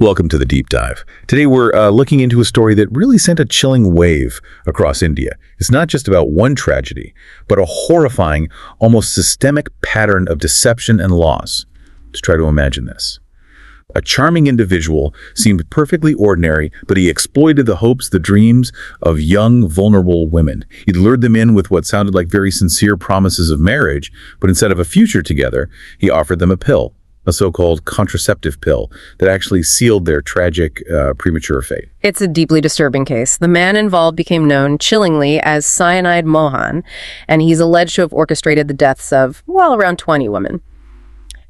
Welcome to the Deep Dive. Today we're looking into a story that really sent a chilling wave across India. It's not just about one tragedy, but a horrifying, almost systemic pattern of deception and loss. Let's try to imagine this. A charming individual seemed perfectly ordinary, but he exploited the hopes, the dreams of young, vulnerable women. He'd lured them in with what sounded like very sincere promises of marriage, but instead of a future together, he offered them a pill. A so-called contraceptive pill that actually sealed their tragic, premature fate. It's a deeply disturbing case. The man involved became known chillingly as Cyanide Mohan, and he's alleged to have orchestrated the deaths of, well, around 20 women.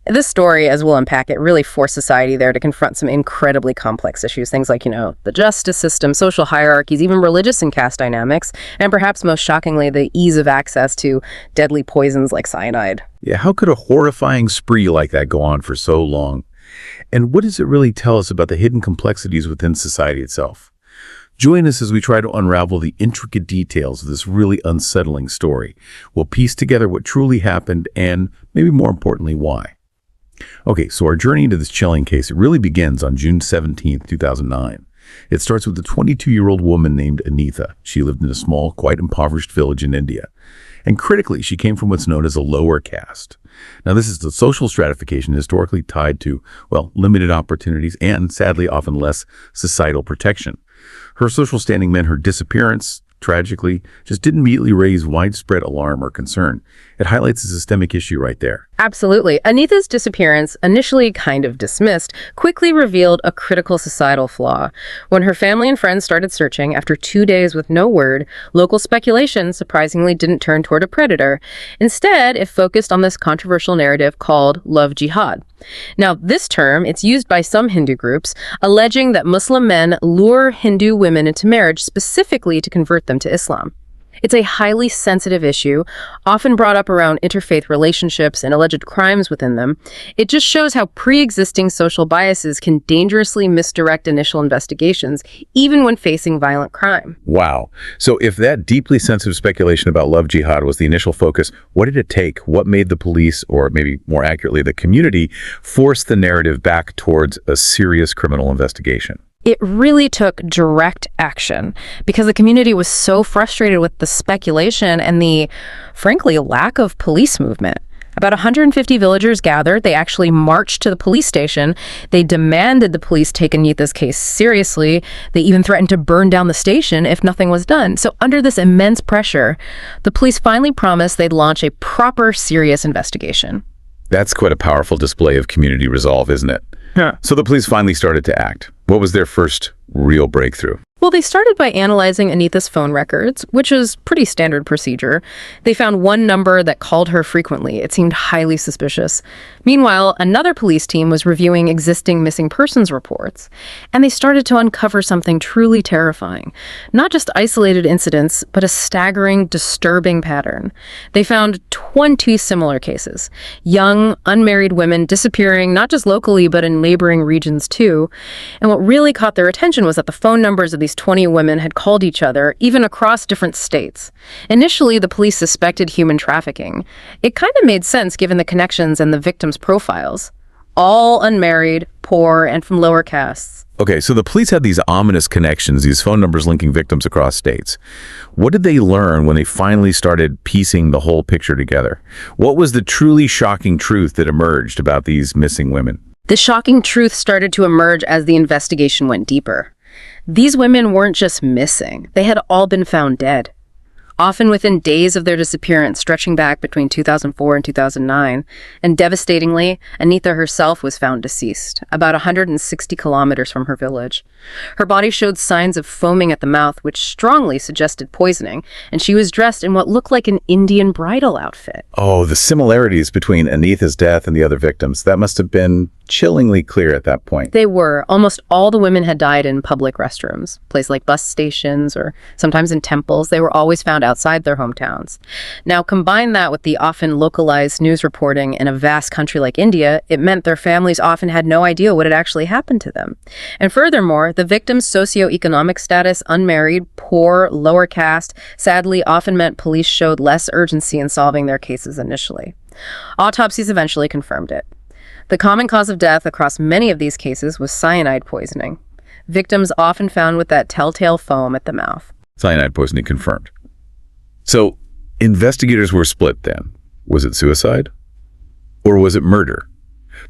This story, as we'll unpack it, really forced society there to confront some incredibly complex issues. Things like, the justice system, social hierarchies, even religious and caste dynamics, and perhaps most shockingly, the ease of access to deadly poisons like cyanide. Yeah, how could a horrifying spree like that go on for so long? And what does it really tell us about the hidden complexities within society itself? Join us as we try to unravel the intricate details of this really unsettling story. We'll piece together what truly happened and, maybe more importantly, why. Okay, so our journey into this chilling case, it really begins on June 17th, 2009. It starts with a 22-year-old woman named Anitha. She lived in a small, quite impoverished village in India. And critically, she came from what's known as a lower caste. Now, this is the social stratification historically tied to, limited opportunities and, sadly, often less societal protection. Her social standing meant her disappearance, tragically, just didn't immediately raise widespread alarm or concern. It highlights a systemic issue right there. Absolutely. Anitha's disappearance, initially kind of dismissed, quickly revealed a critical societal flaw. When her family and friends started searching, after 2 days with no word, local speculation surprisingly didn't turn toward a predator. Instead, it focused on this controversial narrative called love jihad. Now, this term, it's used by some Hindu groups, alleging that Muslim men lure Hindu women into marriage specifically to convert them to Islam. It's a highly sensitive issue, often brought up around interfaith relationships and alleged crimes within them. It just shows how pre-existing social biases can dangerously misdirect initial investigations, even when facing violent crime. Wow. So if that deeply sensitive speculation about love jihad was the initial focus, what did it take? What made the police, or maybe more accurately, the community, force the narrative back towards a serious criminal investigation? It really took direct action because the community was so frustrated with the speculation and the, frankly, lack of police movement. About 150 villagers gathered. They actually marched to the police station. They demanded the police take Anitha's case seriously. They even threatened to burn down the station if nothing was done. So under this immense pressure, the police finally promised they'd launch a proper, serious investigation. That's quite a powerful display of community resolve, isn't it? Yeah. So the police finally started to act. What was their first real breakthrough? Well, they started by analyzing Anitha's phone records, which is pretty standard procedure. They found one number that called her frequently. It seemed highly suspicious. Meanwhile, another police team was reviewing existing missing persons reports, and they started to uncover something truly terrifying. Not just isolated incidents, but a staggering, disturbing pattern. They found 20 similar cases. Young, unmarried women disappearing, not just locally, but in neighboring regions too. And what really caught their attention was that the phone numbers of these 20 women had called each other, even across different states. Initially, the police suspected human trafficking. It kind of made sense given the connections and the victims' profiles. All unmarried, poor, and from lower castes. Okay, so the police had these ominous connections, these phone numbers linking victims across states. What did they learn when they finally started piecing the whole picture together? What was the truly shocking truth that emerged about these missing women? The shocking truth started to emerge as the investigation went deeper. These women weren't just missing. They had all been found dead, often within days of their disappearance, stretching back between 2004 and 2009. And devastatingly, Anitha herself was found deceased, about 160 kilometers from her village. Her body showed signs of foaming at the mouth, which strongly suggested poisoning, and she was dressed in what looked like an Indian bridal outfit. Oh, the similarities between Anitha's death and the other victims, that must have been chillingly clear at that point. They were. Almost all the women had died in public restrooms, places like bus stations or sometimes in temples. They were always found outside their hometowns. Now, combine that with the often localized news reporting in a vast country like India, it meant their families often had no idea what had actually happened to them. And furthermore, the victims' socioeconomic status, unmarried, poor, lower caste, sadly often meant police showed less urgency in solving their cases initially. Autopsies eventually confirmed it. The common cause of death across many of these cases was cyanide poisoning. Victims often found with that telltale foam at the mouth. Cyanide poisoning confirmed. So, investigators were split then. Was it suicide? Or was it murder?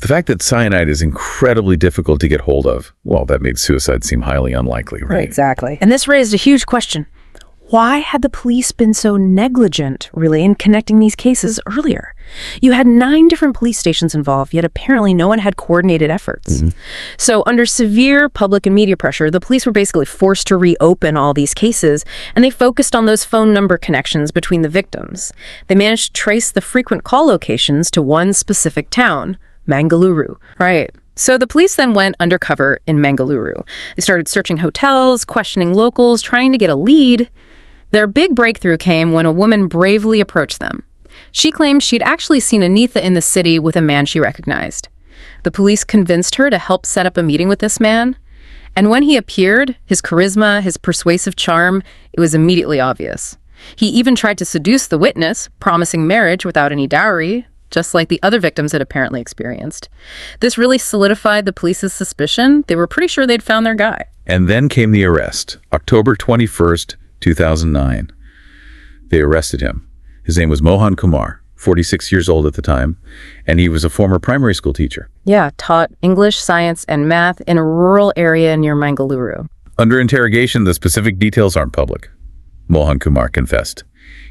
The fact that cyanide is incredibly difficult to get hold of, well, that made suicide seem highly unlikely, right? Exactly. And this raised a huge question. Why had the police been so negligent, really, in connecting these cases earlier? You had 9 different police stations involved, yet apparently no one had coordinated efforts. So under severe public and media pressure, the police were basically forced to reopen all these cases, and they focused on those phone number connections between the victims. They managed to trace the frequent call locations to one specific town, Mangaluru. Right. So the police then went undercover in Mangaluru. They started searching hotels, questioning locals, trying to get a lead. Their big breakthrough came when a woman bravely approached them. She claimed she'd actually seen Anitha in the city with a man she recognized. The police convinced her to help set up a meeting with this man. And when he appeared, his charisma, his persuasive charm, it was immediately obvious. He even tried to seduce the witness, promising marriage without any dowry, just like the other victims had apparently experienced. This really solidified the police's suspicion. They were pretty sure they'd found their guy. And then came the arrest, October 21st, 2009. They arrested him. His name was Mohan Kumar, 46 years old at the time, and he was a former primary school teacher. Yeah, taught English, science, and math in a rural area near Mangaluru. Under interrogation, the specific details aren't public. Mohan Kumar confessed.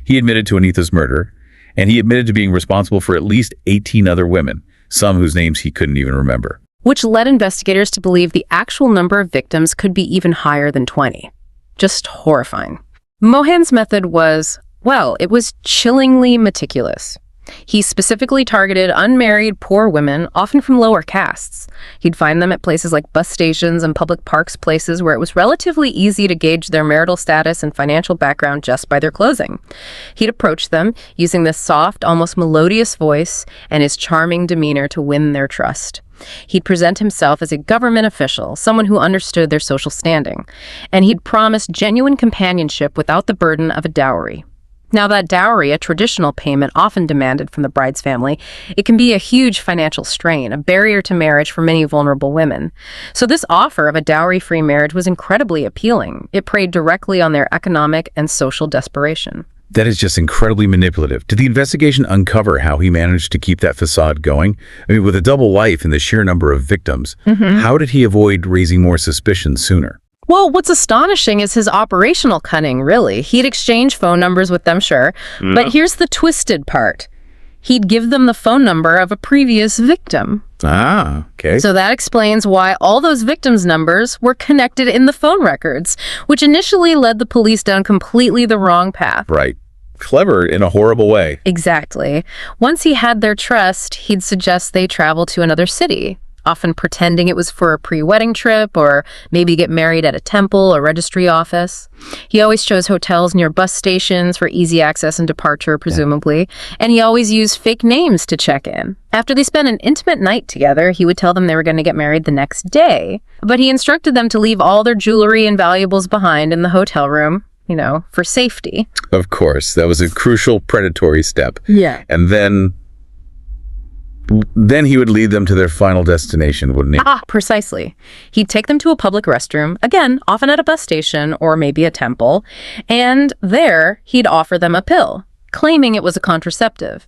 He admitted to Anitha's murder, and he admitted to being responsible for at least 18 other women, some whose names he couldn't even remember. Which led investigators to believe the actual number of victims could be even higher than 20. Just horrifying. Mohan's method was, well, it was chillingly meticulous. He specifically targeted unmarried, poor women, often from lower castes. He'd find them at places like bus stations and public parks, places where it was relatively easy to gauge their marital status and financial background just by their clothing. He'd approach them using this soft, almost melodious voice and his charming demeanor to win their trust. He'd present himself as a government official, someone who understood their social standing, and he'd promise genuine companionship without the burden of a dowry. Now, that dowry, a traditional payment often demanded from the bride's family, it can be a huge financial strain, a barrier to marriage for many vulnerable women. So this offer of a dowry-free marriage was incredibly appealing. It preyed directly on their economic and social desperation. That is just incredibly manipulative. Did the investigation uncover how he managed to keep that facade going? I mean, with a double life and the sheer number of victims, how did he avoid raising more suspicion sooner? Well, what's astonishing is his operational cunning, really. He'd exchange phone numbers with them, sure. But here's the twisted part. He'd give them the phone number of a previous victim. Ah, okay. So that explains why all those victims' numbers were connected in the phone records, which initially led the police down completely the wrong path. Right. Clever in a horrible way. Exactly. Once he had their trust, he'd suggest they travel to another city, often pretending it was for a pre-wedding trip or maybe get married at a temple or registry office. He always chose hotels near bus stations for easy access and departure, presumably, and he always used fake names to check in. After they spent an intimate night together, he would tell them they were going to get married the next day, but he instructed them to leave all their jewelry and valuables behind in the hotel room, you know, for safety. Of course, that was a crucial predatory step. Yeah. And then he would lead them to their final destination, wouldn't he? Precisely. He'd take them to a public restroom, again, often at a bus station or maybe a temple, and there he'd offer them a pill, claiming it was a contraceptive.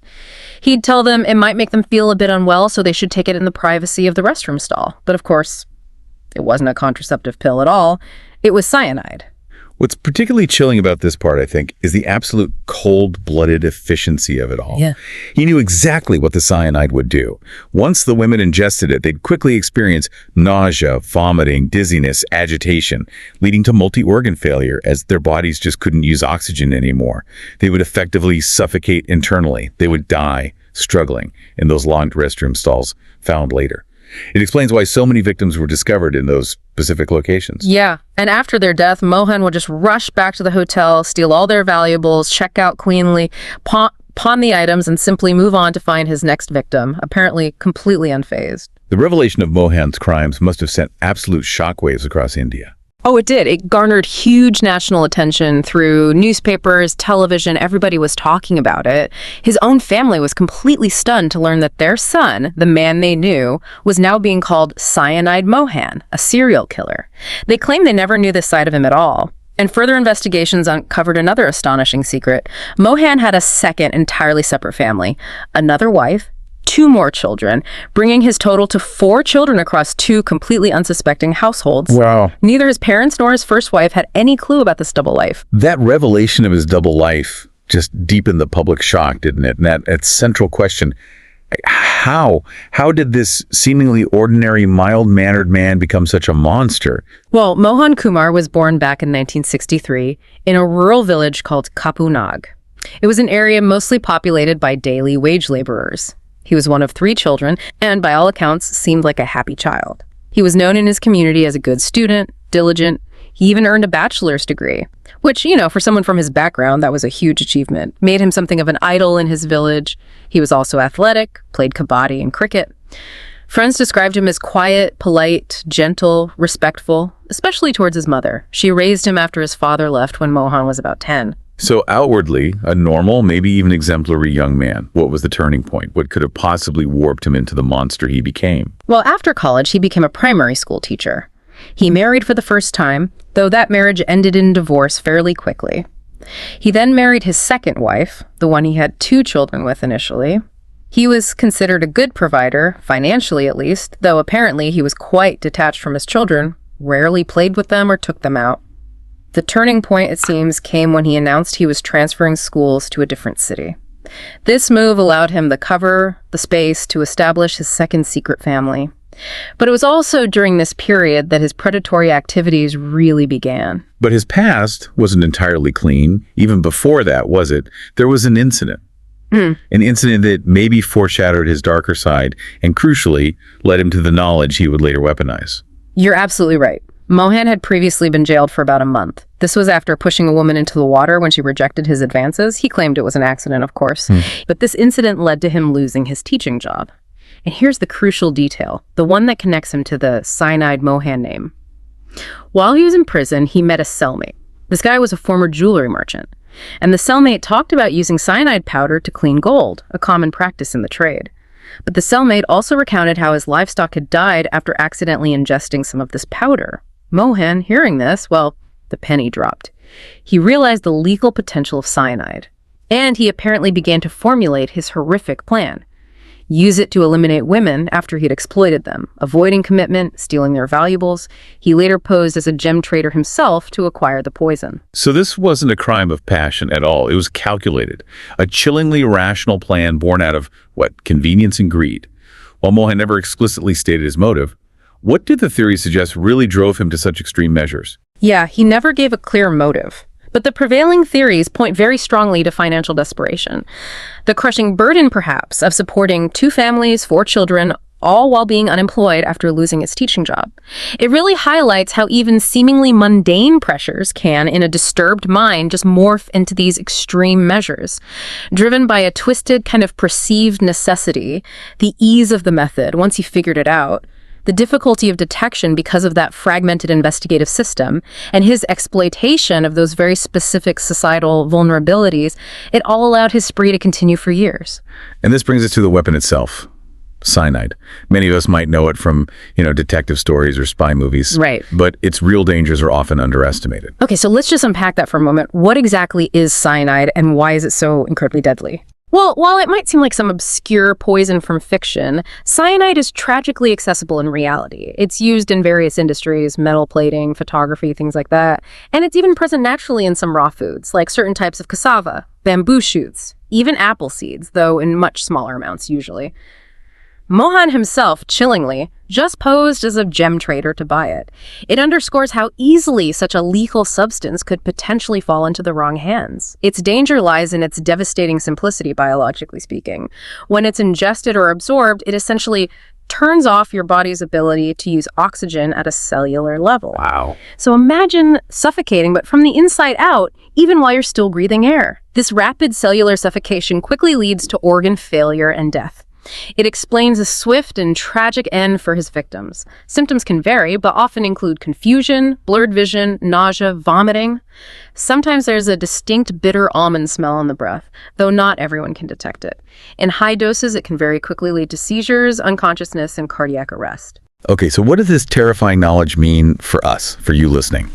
He'd tell them it might make them feel a bit unwell, so they should take it in the privacy of the restroom stall. But of course, it wasn't a contraceptive pill at all. It was cyanide. What's particularly chilling about this part, I think, is the absolute cold-blooded efficiency of it all. Yeah. He knew exactly what the cyanide would do. Once the women ingested it, they'd quickly experience nausea, vomiting, dizziness, agitation, leading to multi-organ failure as their bodies just couldn't use oxygen anymore. They would effectively suffocate internally. They would die, struggling in those locked restroom stalls found later. It explains why so many victims were discovered in those specific locations. Yeah, and after their death, Mohan would just rush back to the hotel, steal all their valuables, check out cleanly, pawn the items, and simply move on to find his next victim, apparently completely unfazed. The revelation of Mohan's crimes must have sent absolute shockwaves across India. Oh, it did. It garnered huge national attention through newspapers, television. Everybody was talking about it. His own family was completely stunned to learn that their son, the man they knew, was now being called Cyanide Mohan, a serial killer. They claimed they never knew this side of him at all. And further investigations uncovered another astonishing secret. Mohan had a second entirely separate family, another wife, 2 more children, bringing his total to 4 children across 2 completely unsuspecting households. Wow. Neither his parents nor his first wife had any clue about this double life. That revelation of his double life just deepened the public shock, didn't it? And that central question, how did this seemingly ordinary, mild-mannered man become such a monster? Well, Mohan Kumar was born back in 1963 in a rural village called Kapunag. It was an area mostly populated by daily wage laborers. He was one of 3 children, and by all accounts, seemed like a happy child. He was known in his community as a good student, diligent. He even earned a bachelor's degree, which, for someone from his background, that was a huge achievement. Made him something of an idol in his village. He was also athletic, played kabaddi and cricket. Friends described him as quiet, polite, gentle, respectful, especially towards his mother. She raised him after his father left when Mohan was about 10. So outwardly, a normal, maybe even exemplary young man. What was the turning point? What could have possibly warped him into the monster he became? Well, after college, he became a primary school teacher. He married for the first time, though that marriage ended in divorce fairly quickly. He then married his second wife, the one he had 2 children with initially. He was considered a good provider, financially at least, though apparently he was quite detached from his children, rarely played with them or took them out. The turning point, it seems, came when he announced he was transferring schools to a different city. This move allowed him the cover, the space to establish his second secret family. But it was also during this period that his predatory activities really began. But his past wasn't entirely clean. Even before that, was it? There was an incident. An incident that maybe foreshadowed his darker side and, crucially, led him to the knowledge he would later weaponize. You're absolutely right. Mohan had previously been jailed for about a month. This was after pushing a woman into the water when she rejected his advances. He claimed it was an accident, of course. But this incident led to him losing his teaching job. And here's the crucial detail, the one that connects him to the Cyanide Mohan name. While he was in prison, he met a cellmate. This guy was a former jewelry merchant. And the cellmate talked about using cyanide powder to clean gold, a common practice in the trade. But the cellmate also recounted how his livestock had died after accidentally ingesting some of this powder. Mohan, hearing this, well, the penny dropped. He realized the lethal potential of cyanide. And he apparently began to formulate his horrific plan. Use it to eliminate women after he'd exploited them, avoiding commitment, stealing their valuables. He later posed as a gem trader himself to acquire the poison. So this wasn't a crime of passion at all. It was calculated. A chillingly rational plan born out of, convenience and greed. While Mohan never explicitly stated his motive, what did the theory suggest really drove him to such extreme measures? Yeah, he never gave a clear motive. But the prevailing theories point very strongly to financial desperation. The crushing burden, perhaps, of supporting 2 families, 4 children, all while being unemployed after losing his teaching job. It really highlights how even seemingly mundane pressures can, in a disturbed mind, just morph into these extreme measures. Driven by a twisted kind of perceived necessity, the ease of the method, once he figured it out, the difficulty of detection because of that fragmented investigative system, and his exploitation of those very specific societal vulnerabilities, it all allowed his spree to continue for years. And this brings us to the weapon itself, cyanide. Many of us might know it from, detective stories or spy movies. Right. But its real dangers are often underestimated. Okay, so let's just unpack that for a moment. What exactly is cyanide, and why is it so incredibly deadly? Well, while it might seem like some obscure poison from fiction, cyanide is tragically accessible in reality. It's used in various industries, metal plating, photography, things like that. And it's even present naturally in some raw foods, like certain types of cassava, bamboo shoots, even apple seeds, though in much smaller amounts usually. Mohan himself, chillingly, just posed as a gem trader to buy it. It underscores how easily such a lethal substance could potentially fall into the wrong hands. Its danger lies in its devastating simplicity, biologically speaking. When it's ingested or absorbed, it essentially turns off your body's ability to use oxygen at a cellular level. Wow. So imagine suffocating, but from the inside out, even while you're still breathing air. This rapid cellular suffocation quickly leads to organ failure and death. It explains a swift and tragic end for his victims. Symptoms can vary, but often include confusion, blurred vision, nausea, vomiting. Sometimes there's a distinct bitter almond smell in the breath, though not everyone can detect it. In high doses, it can very quickly lead to seizures, unconsciousness, and cardiac arrest. Okay, so what does this terrifying knowledge mean for us, for you listening?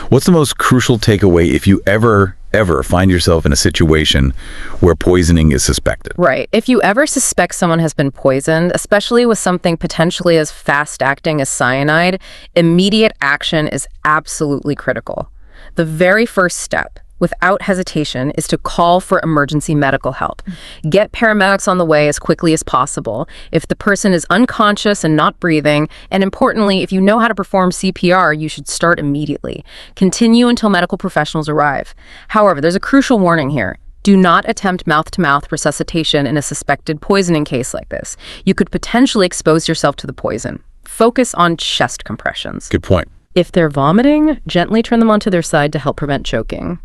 What's the most crucial takeaway if you ever find yourself in a situation where poisoning is suspected? Right. If you ever suspect someone has been poisoned, especially with something potentially as fast-acting as cyanide, immediate action is absolutely critical. The very first step, without hesitation, is to call for emergency medical help. Get paramedics on the way as quickly as possible. If the person is unconscious and not breathing, and importantly, if you know how to perform CPR, you should start immediately. Continue until medical professionals arrive. However, there's a crucial warning here. Do not attempt mouth-to-mouth resuscitation in a suspected poisoning case like this. You could potentially expose yourself to the poison. Focus on chest compressions. Good point. If they're vomiting, gently turn them onto their side to help prevent choking.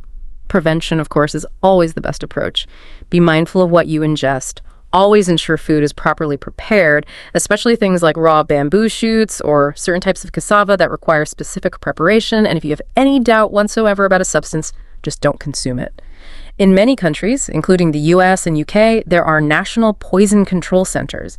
Prevention, of course, is always the best approach. Be mindful of what you ingest. Always ensure food is properly prepared, especially things like raw bamboo shoots or certain types of cassava that require specific preparation. And if you have any doubt whatsoever about a substance, just don't consume it. In many countries, including the US and UK, there are national poison control centers.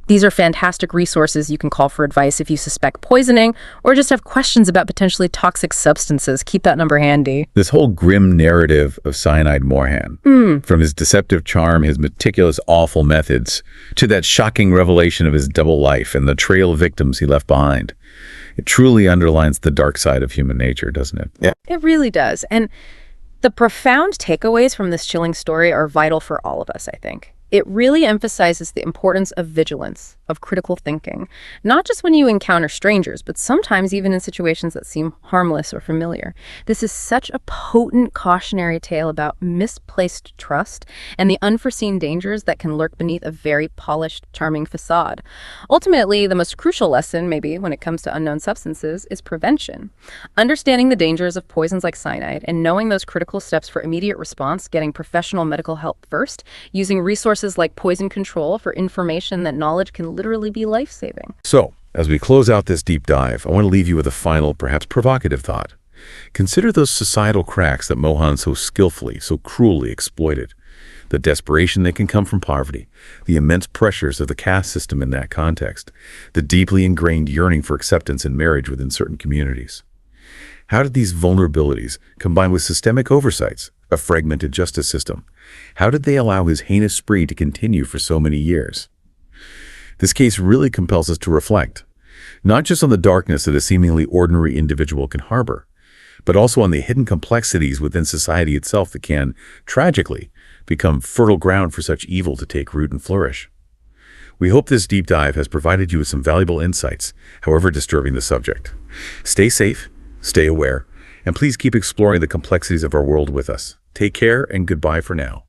These are fantastic resources you can call for advice if you suspect poisoning or just have questions about potentially toxic substances. Keep that number handy. This whole grim narrative of Cyanide Mohan, from his deceptive charm, his meticulous, awful methods, to that shocking revelation of his double life and the trail of victims he left behind, it truly underlines the dark side of human nature, doesn't it? Yeah. It really does. And the profound takeaways from this chilling story are vital for all of us, I think. It really emphasizes the importance of vigilance, of critical thinking, not just when you encounter strangers, but sometimes even in situations that seem harmless or familiar. This is such a potent cautionary tale about misplaced trust and the unforeseen dangers that can lurk beneath a very polished, charming facade. Ultimately, the most crucial lesson, maybe, when it comes to unknown substances, is prevention. Understanding the dangers of poisons like cyanide and knowing those critical steps for immediate response, getting professional medical help first, using resources like poison control for information that knowledge can literally be life-saving. So, as we close out this deep dive, I want to leave you with a final, perhaps provocative thought. Consider those societal cracks that Mohan so skillfully, so cruelly exploited. The desperation that can come from poverty, the immense pressures of the caste system in that context, the deeply ingrained yearning for acceptance and marriage within certain communities. How did these vulnerabilities, combined with systemic oversights, a fragmented justice system, how did they allow his heinous spree to continue for so many years? This case really compels us to reflect, not just on the darkness that a seemingly ordinary individual can harbor, but also on the hidden complexities within society itself that can, tragically, become fertile ground for such evil to take root and flourish. We hope this deep dive has provided you with some valuable insights, however disturbing the subject. Stay safe, stay aware, and please keep exploring the complexities of our world with us. Take care and goodbye for now.